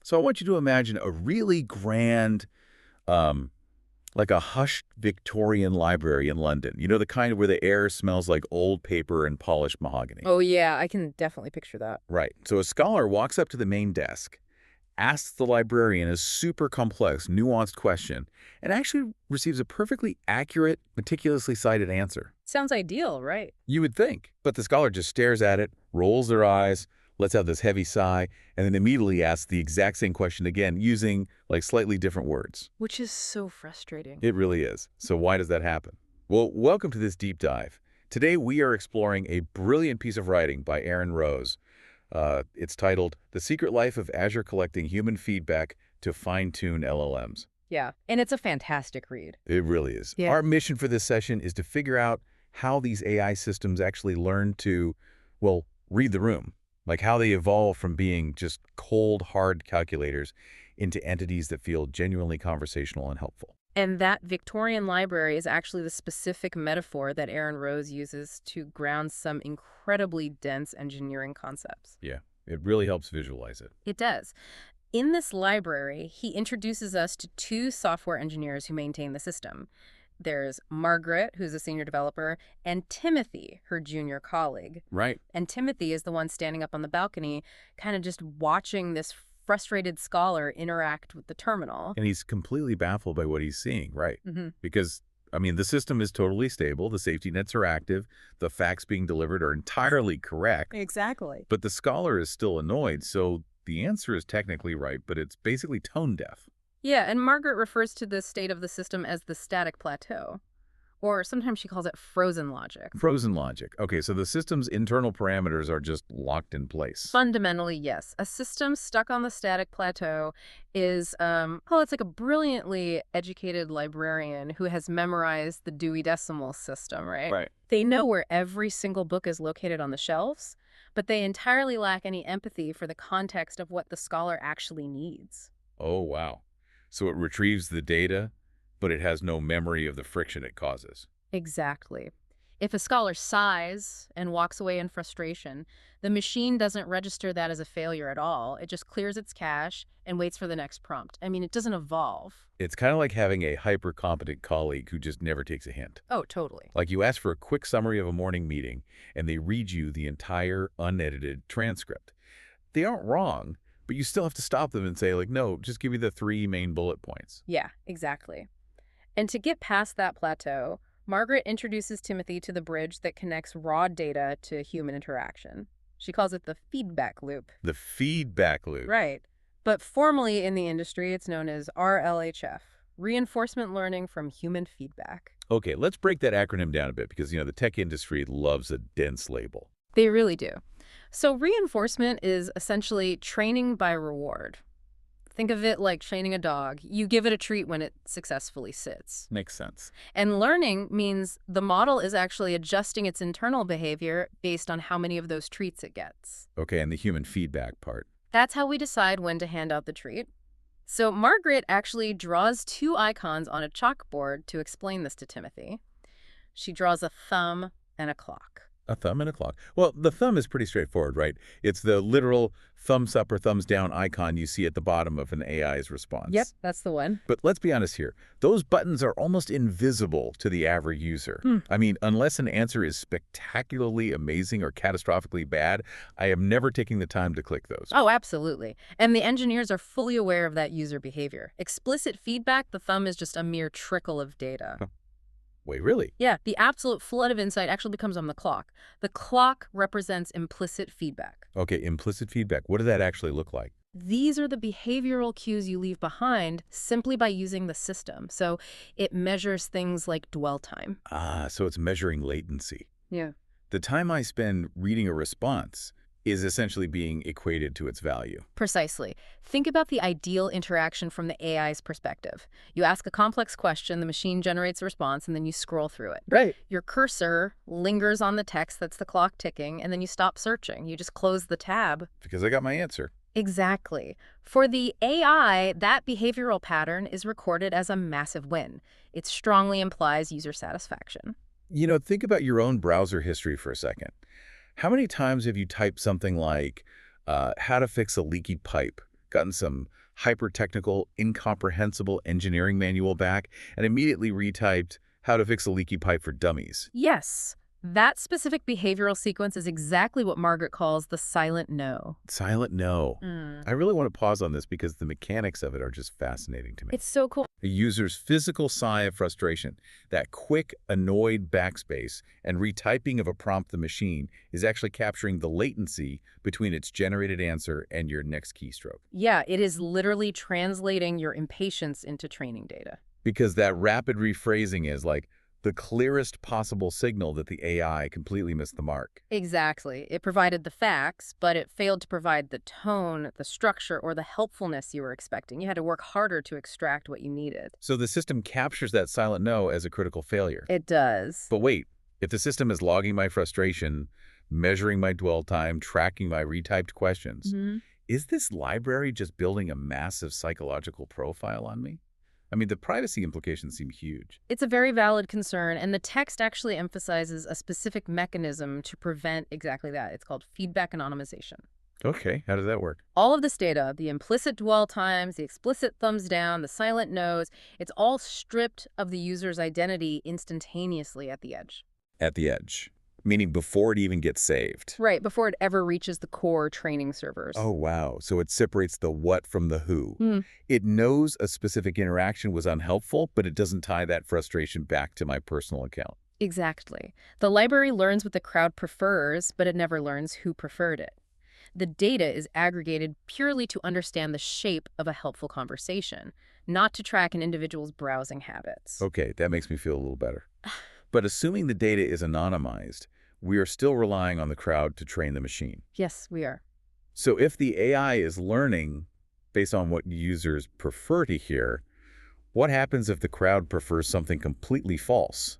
So I want you to imagine a really grand, um, like a hushed Victorian library in London. You know, the kind where the air smells like old paper and polished mahogany. Oh, yeah, I can definitely picture that. Right. So a scholar walks up to the main desk, asks the librarian a super complex, nuanced question, and actually receives a perfectly accurate, meticulously cited answer. Sounds ideal, right? You would think, but the scholar just stares at it, rolls their eyes, lets out this heavy sigh, and then immediately asks the exact same question again using, like, slightly different words. Which is so frustrating. It really is. So why does that happen? Well, welcome to this deep dive. Today we are exploring a brilliant piece of writing by Aaron Rose. It's titled The Secret Life of Azure Collecting Human Feedback to Fine-Tune LLMs. Yeah, and it's a fantastic read. It really is. Yeah. Our mission for this session is to figure out how these AI systems actually learn to, well, read the room. Like how they evolve from being just cold, hard calculators into entities that feel genuinely conversational and helpful. And that Victorian library is actually the specific metaphor that Aaron Rose uses to ground some incredibly dense engineering concepts. Yeah, it really helps visualize it. It does. In this library, he introduces us to two software engineers who maintain the system. There's Margaret, who's a senior developer, and Timothy, her junior colleague. Right. And Timothy is the one standing up on the balcony, kind of just watching this frustrated scholar interact with the terminal. And he's completely baffled by what he's seeing, right? Mm-hmm. Because, I mean, the system is totally stable, the safety nets are active, the facts being delivered are entirely correct. Exactly. But the scholar is still annoyed, so the answer is technically right, but it's basically tone deaf. Yeah, and Margaret refers to the state of the system as the static plateau. Or sometimes she calls it frozen logic. Frozen logic. Okay, so the system's internal parameters are just locked in place. Fundamentally, yes. A system stuck on the static plateau is, it's like a brilliantly educated librarian who has memorized the Dewey Decimal System, right? Right. They know where every single book is located on the shelves, but they entirely lack any empathy for the context of what the scholar actually needs. Oh, wow. So it retrieves the data, but it has no memory of the friction it causes. Exactly. If a scholar sighs and walks away in frustration, the machine doesn't register that as a failure at all. It just clears its cache and waits for the next prompt. I mean, it doesn't evolve. It's kind of like having a hyper-competent colleague who just never takes a hint. Oh, totally. Like you ask for a quick summary of a morning meeting, and they read you the entire unedited transcript. They aren't wrong, but you still have to stop them and say, like, no, just give me the 3 main bullet points. Yeah, exactly. And to get past that plateau, Margaret introduces Timothy to the bridge that connects raw data to human interaction. She calls it the feedback loop. The feedback loop. Right. But formally in the industry, it's known as RLHF, Reinforcement Learning from Human Feedback. Okay, let's break that acronym down a bit because, you know, the tech industry loves a dense label. They really do. So reinforcement is essentially training by reward. Think of it like training a dog. You give it a treat when it successfully sits. Makes sense. And learning means the model is actually adjusting its internal behavior based on how many of those treats it gets. Okay, and the human feedback part. That's how we decide when to hand out the treat. So Margaret actually draws 2 icons on a chalkboard to explain this to Timothy. She draws a thumb and a clock. A thumb and a clock. Well, the thumb is pretty straightforward, right? It's the literal thumbs up or thumbs down icon you see at the bottom of an AI's response. Yep, that's the one. But let's be honest here. Those buttons are almost invisible to the average user. I mean, unless an answer is spectacularly amazing or catastrophically bad, I am never taking the time to click those. Oh, absolutely. And the engineers are fully aware of that user behavior. Explicit feedback, the thumb is just a mere trickle of data. Wait, really? Yeah, the absolute flood of insight actually becomes on the clock. The clock represents implicit feedback. Okay, implicit feedback. What does that actually look like? These are the behavioral cues you leave behind simply by using the system. So it measures things like dwell time. Ah, so it's measuring latency. Yeah. The time I spend reading a response is essentially being equated to its value. Precisely. Think about the ideal interaction from the AI's perspective. You ask a complex question, the machine generates a response, and then you scroll through it. Right. Your cursor lingers on the text, that's the clock ticking, and then you stop searching. You just close the tab. Because I got my answer. Exactly. For the AI, that behavioral pattern is recorded as a massive win. It strongly implies user satisfaction. You know, think about your own browser history for a second. How many times have you typed something like, how to fix a leaky pipe, gotten some hyper-technical, incomprehensible engineering manual back, and immediately retyped how to fix a leaky pipe for dummies. Yes, that specific behavioral sequence is exactly what Margaret calls the silent no. Silent no. Mm. I really want to pause on this because the mechanics of it are just fascinating to me. It's so cool. A user's physical sigh of frustration, that quick, annoyed backspace, and retyping of a prompt the machine is actually capturing the latency between its generated answer and your next keystroke. Yeah, it is literally translating your impatience into training data. Because that rapid rephrasing is like the clearest possible signal that the AI completely missed the mark. Exactly. It provided the facts, but it failed to provide the tone, the structure, or the helpfulness you were expecting. You had to work harder to extract what you needed. So the system captures that silent no as a critical failure. It does. But wait, if the system is logging my frustration, measuring my dwell time, tracking my retyped questions, is this library just building a massive psychological profile on me? I mean, the privacy implications seem huge. It's a very valid concern, and the text actually emphasizes a specific mechanism to prevent exactly that. It's called feedback anonymization. Okay, how does that work? All of this data, the implicit dwell times, the explicit thumbs down, the silent no's, it's all stripped of the user's identity instantaneously at the edge. At the edge, meaning before it even gets saved. Right, before it ever reaches the core training servers. Oh, wow. So it separates the what from the who. It knows a specific interaction was unhelpful, but it doesn't tie that frustration back to my personal account. Exactly. The library learns what the crowd prefers, but it never learns who preferred it. The data is aggregated purely to understand the shape of a helpful conversation, not to track an individual's browsing habits. Okay, that makes me feel a little better. But assuming the data is anonymized, we are still relying on the crowd to train the machine. Yes, we are. So if the AI is learning based on what users prefer to hear, what happens if the crowd prefers something completely false?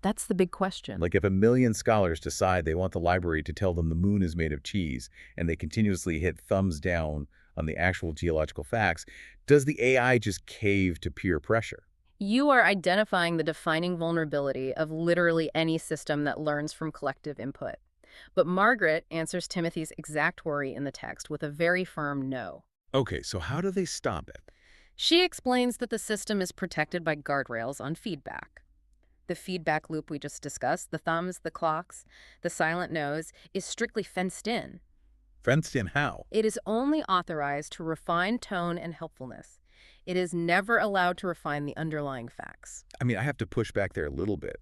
That's the big question. Like if a million scholars decide they want the library to tell them the moon is made of cheese, and they continuously hit thumbs down on the actual geological facts, does the AI just cave to peer pressure? You are identifying the defining vulnerability of literally any system that learns from collective input. But Margaret answers Timothy's exact worry in the text with a very firm no. Okay, so how do they stop it? She explains that the system is protected by guardrails on feedback. The feedback loop we just discussed, the thumbs, the clocks, the silent no's, is strictly fenced in. Fenced in how? It is only authorized to refine tone and helpfulness. It is never allowed to refine the underlying facts. I mean, I have to push back there a little bit.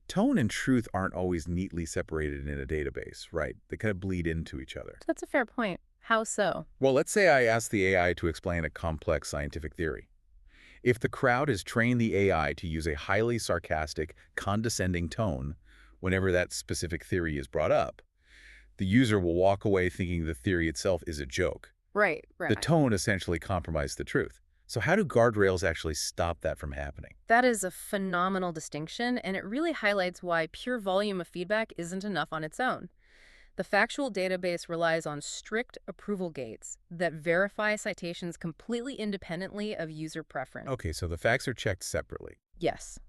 Tone and truth aren't always neatly separated in a database, right? They kind of bleed into each other. That's a fair point. How so? Well, let's say I ask the AI to explain a complex scientific theory. If the crowd has trained the AI to use a highly sarcastic, condescending tone whenever that specific theory is brought up, the user will walk away thinking the theory itself is a joke. Right. The tone essentially compromised the truth. So how do guardrails actually stop that from happening? That is a phenomenal distinction, and it really highlights why pure volume of feedback isn't enough on its own. The factual database relies on strict approval gates that verify citations completely independently of user preference. Okay, so the facts are checked separately. Yes.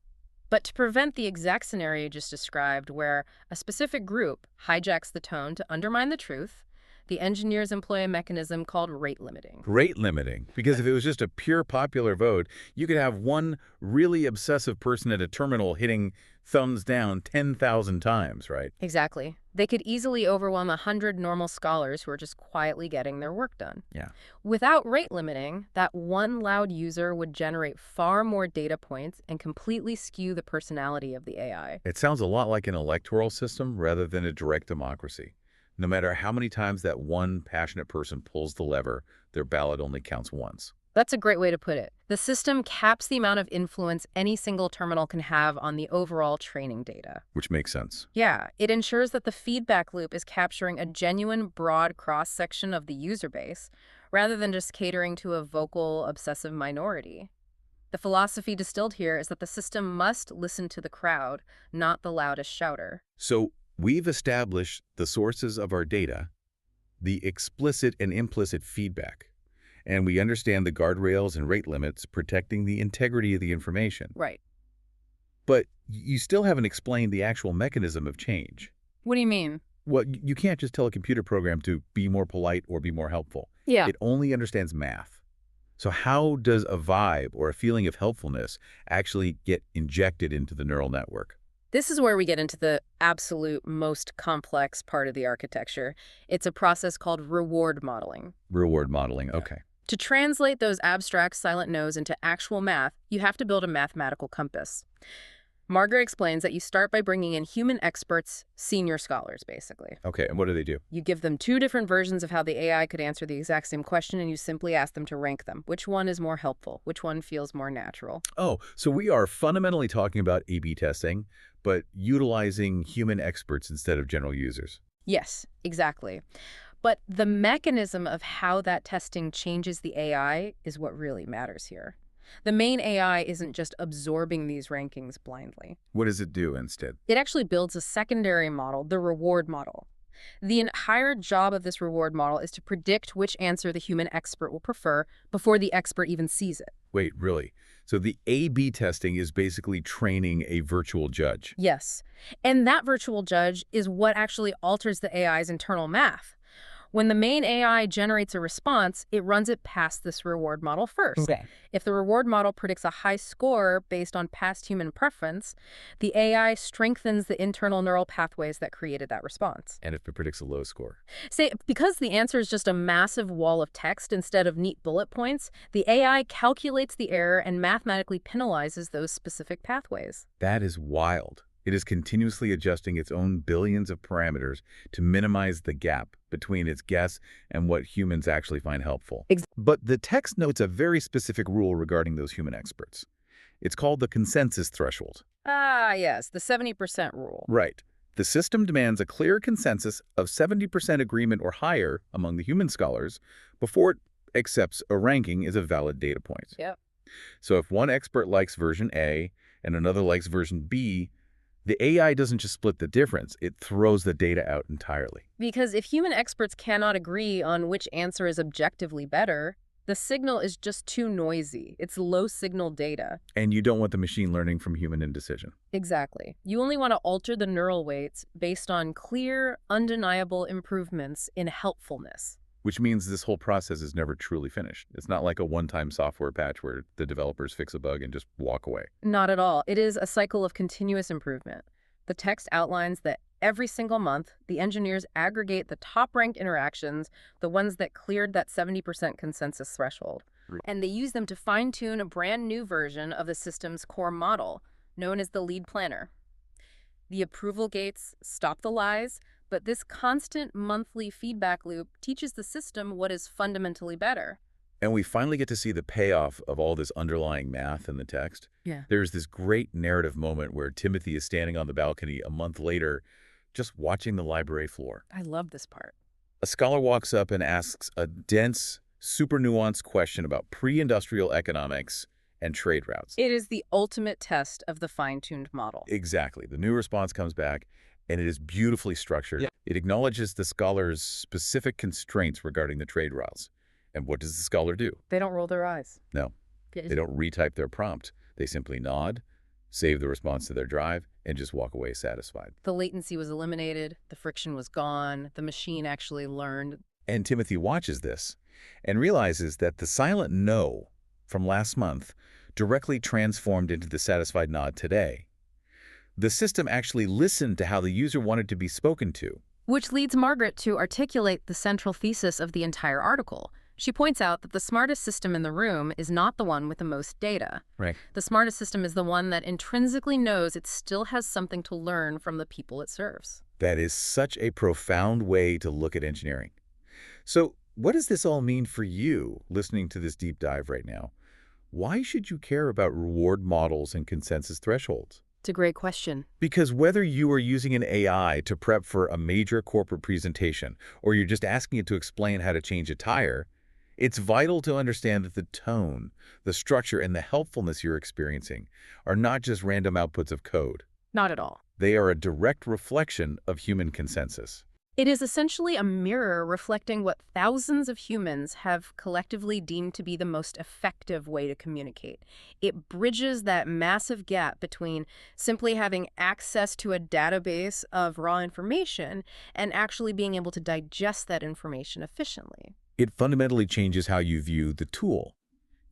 But to prevent the exact scenario you just described, where a specific group hijacks the tone to undermine the truth, the engineers employ a mechanism called rate limiting. Rate limiting, because if it was just a pure popular vote, you could have one really obsessive person at a terminal hitting thumbs down 10,000 times, right? Exactly. They could easily overwhelm 100 normal scholars who are just quietly getting their work done. Yeah. Without rate limiting, that one loud user would generate far more data points and completely skew the personality of the AI. It sounds a lot like an electoral system rather than a direct democracy. No matter how many times that one passionate person pulls the lever, their ballot only counts once. That's a great way to put it. The system caps the amount of influence any single terminal can have on the overall training data. Which makes sense. Yeah, it ensures that the feedback loop is capturing a genuine broad cross-section of the user base, rather than just catering to a vocal, obsessive minority. The philosophy distilled here is that the system must listen to the crowd, not the loudest shouter. So we've established the sources of our data, the explicit and implicit feedback, and we understand the guardrails and rate limits protecting the integrity of the information. Right. But you still haven't explained the actual mechanism of change. What do you mean? Well, you can't just tell a computer program to be more polite or be more helpful. Yeah. It only understands math. So how does a vibe or a feeling of helpfulness actually get injected into the neural network? This is where we get into the absolute most complex part of the architecture. It's a process called reward modeling. Reward modeling, Yeah. okay. To translate those abstract silent no's into actual math, you have to build a mathematical compass. Margaret explains that you start by bringing in human experts, senior scholars, basically. Okay, and what do they do? You give them two different versions of how the AI could answer the exact same question, and you simply ask them to rank them. Which one is more helpful? Which one feels more natural? Oh, so we are fundamentally talking about A/B testing, but utilizing human experts instead of general users. Yes, exactly. But the mechanism of how that testing changes the AI is what really matters here. The main AI isn't just absorbing these rankings blindly. What does it do instead? It actually builds a secondary model, the reward model. The entire job of this reward model is to predict which answer the human expert will prefer before the expert even sees it. Wait, really? So the A/B testing is basically training a virtual judge. Yes. And that virtual judge is what actually alters the AI's internal math. When the main AI generates a response, it runs it past this reward model first. Okay. If the reward model predicts a high score based on past human preference, the AI strengthens the internal neural pathways that created that response. And if it predicts a low score? Say, because the answer is just a massive wall of text instead of neat bullet points, the AI calculates the error and mathematically penalizes those specific pathways. That is wild. It is continuously adjusting its own billions of parameters to minimize the gap between its guess and what humans actually find helpful. But the text notes a very specific rule regarding those human experts. It's called the consensus threshold. Ah, yes, the 70% rule. Right. The system demands a clear consensus of 70% agreement or higher among the human scholars before it accepts a ranking as a valid data point. Yep. So if one expert likes version A and another likes version B, the AI doesn't just split the difference, it throws the data out entirely. Because if human experts cannot agree on which answer is objectively better, the signal is just too noisy. It's low-signal data. And you don't want the machine learning from human indecision. Exactly. You only want to alter the neural weights based on clear, undeniable improvements in helpfulness. Which means this whole process is never truly finished. It's not like a one-time software patch where the developers fix a bug and just walk away. Not at all. It is a cycle of continuous improvement. The text outlines that every single month, the engineers aggregate the top-ranked interactions, the ones that cleared that 70% consensus threshold. And they use them to fine-tune a brand new version of the system's core model, known as the lead planner. The approval gates stop the lies, but this constant monthly feedback loop teaches the system what is fundamentally better. And we finally get to see the payoff of all this underlying math in the text. Yeah. There's this great narrative moment where Timothy is standing on the balcony a month later, just watching the library floor. I love this part. A scholar walks up and asks a dense, super nuanced question about pre-industrial economics and trade routes. It is the ultimate test of the fine-tuned model. Exactly. The new response comes back, and it is beautifully structured. Yeah. It acknowledges the scholar's specific constraints regarding the trade routes. And what does the scholar do? They don't roll their eyes. No, they don't retype their prompt. They simply nod, save the response to their drive, and just walk away satisfied. The latency was eliminated, the friction was gone, the machine actually learned. And Timothy watches this and realizes that the silent no from last month directly transformed into the satisfied nod today. The system actually listened to how the user wanted to be spoken to. Which leads Margaret to articulate the central thesis of the entire article. She points out that the smartest system in the room is not the one with the most data. Right. The smartest system is the one that intrinsically knows it still has something to learn from the people it serves. That is such a profound way to look at engineering. So what does this all mean for you listening to this deep dive right now? Why should you care about reward models and consensus thresholds? It's a great question. Because whether you are using an AI to prep for a major corporate presentation or you're just asking it to explain how to change a tire, it's vital to understand that the tone, the structure, and the helpfulness you're experiencing are not just random outputs of code. Not at all. They are a direct reflection of human consensus. It is essentially a mirror reflecting what thousands of humans have collectively deemed to be the most effective way to communicate. It bridges that massive gap between simply having access to a database of raw information and actually being able to digest that information efficiently. It fundamentally changes how you view the tool.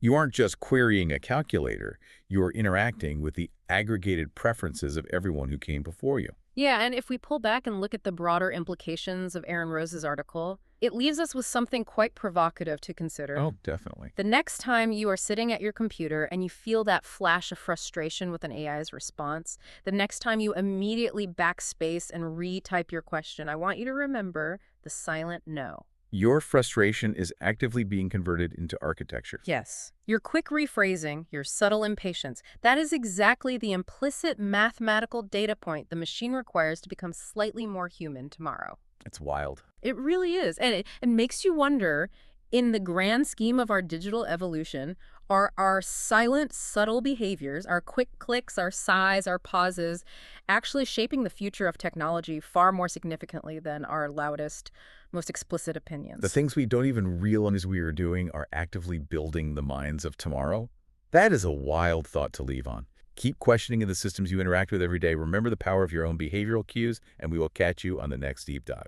You aren't just querying a calculator, you're interacting with the aggregated preferences of everyone who came before you. Yeah, and if we pull back and look at the broader implications of Aaron Rose's article, it leaves us with something quite provocative to consider. Oh, definitely. The next time you are sitting at your computer and you feel that flash of frustration with an AI's response, the next time you immediately backspace and retype your question, I want you to remember the silent no. Your frustration is actively being converted into architecture. Yes. Your quick rephrasing, your subtle impatience, that is exactly the implicit mathematical data point the machine requires to become slightly more human tomorrow. It's wild. It really is. And it makes you wonder, in the grand scheme of our digital evolution, are our silent, subtle behaviors, our quick clicks, our sighs, our pauses, actually shaping the future of technology far more significantly than our loudest, most explicit opinions? The things we don't even realize we are doing are actively building the minds of tomorrow. That is a wild thought to leave on. Keep questioning in the systems you interact with every day. Remember the power of your own behavioral cues, and we will catch you on the next deep dive.